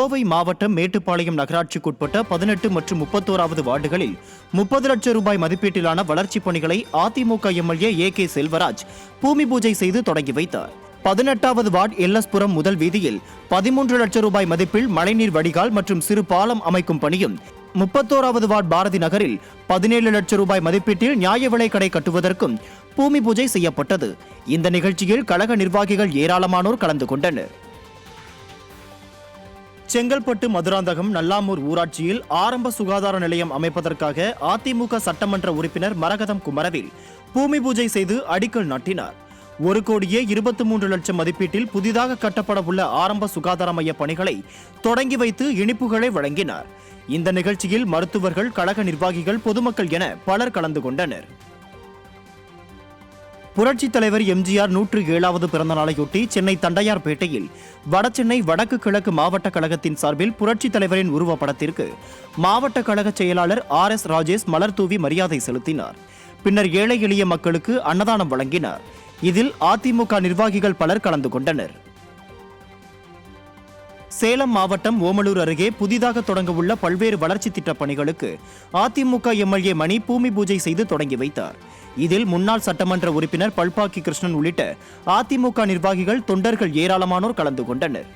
கோவை மாவட்டம் மேட்டுப்பாளையம் நகராட்சிக்குட்பட்ட 18 மற்றும் 31வது வார்டுகளில் 30 லட்சம் ரூபாய் மதிப்பீட்டிலான வளர்ச்சிப் பணிகளை அதிமுக எம்எல்ஏ ஏ.கே. செல்வராஜ் பூமி பூஜை செய்து தொடங்கி வைத்தார். 18வது வார்டு எல்எஸ்புரம் முதல் வீதியில் 13 லட்சம் ரூபாய் மதிப்பில் மழைநீர் வடிகால் மற்றும் சிறு பாலம் அமைக்கும் பணியும், 31வது வார்டு பாரதி நகரில் 17 லட்சம் ரூபாய் மதிப்பீட்டில் நியாய விலை கடை கட்டுவதற்கும் பூமி பூஜை செய்யப்பட்டது. இந்த நிகழ்ச்சியில் கழக நிர்வாகிகள் ஏராளமானோர் கலந்து கொண்டனர். செங்கல்பட்டு மதுராந்தகம் நல்லாமூர் ஊராட்சியில் ஆரம்ப சுகாதார நிலையம் அமைப்பதற்காக அதிமுக சட்டமன்ற உறுப்பினர் மரகதம் குமரவேல் பூமி பூஜை செய்து அடிக்கல் நாட்டினார். 1,23 லட்சம் மதிப்பீட்டில் புதிதாக கட்டப்பட உள்ள ஆரம்ப சுகாதார மைய பணிகளை தொடங்கி வைத்து இனிப்புகளை வழங்கினார். இந்த நிகழ்ச்சியில் மருத்துவர்கள், கழக நிர்வாகிகள், பொதுமக்கள் என பலர் கலந்து கொண்டனர். புரட்சித் தலைவர் எம்ஜிஆர் 107வது பிறந்த நாளையொட்டி சென்னை தண்டையார்பேட்டையில் வடசென்னை வடக்கு கிழக்கு மாவட்ட கழகத்தின் சார்பில் புரட்சித் தலைவரின் உருவப்படத்திற்கு மாவட்ட கழக செயலாளர் R.S. ராஜேஷ் மலர் தூவி மரியாதை செலுத்தினார். பின்னர் ஏழை எளிய மக்களுக்கு அன்னதானம் வழங்கினார். இதில் அதிமுக நிர்வாகிகள் பலர் கலந்து கொண்டனர். சேலம் மாவட்டம் ஓமலூர் அருகே புதிதாக தொடங்க உள்ள பல்வேறு வளர்ச்சி திட்டப் பணிகளுக்கு அதிமுக எம்எல்ஏ மணி பூமி பூஜை செய்து தொடங்கி வைத்தார். இதில் முன்னாள் சட்டமன்ற உறுப்பினர் பல்பாக்கி கிருஷ்ணன் உள்ளிட்ட அதிமுக நிர்வாகிகள், தொண்டர்கள் ஏராளமானோர் கலந்து கொண்டனர்.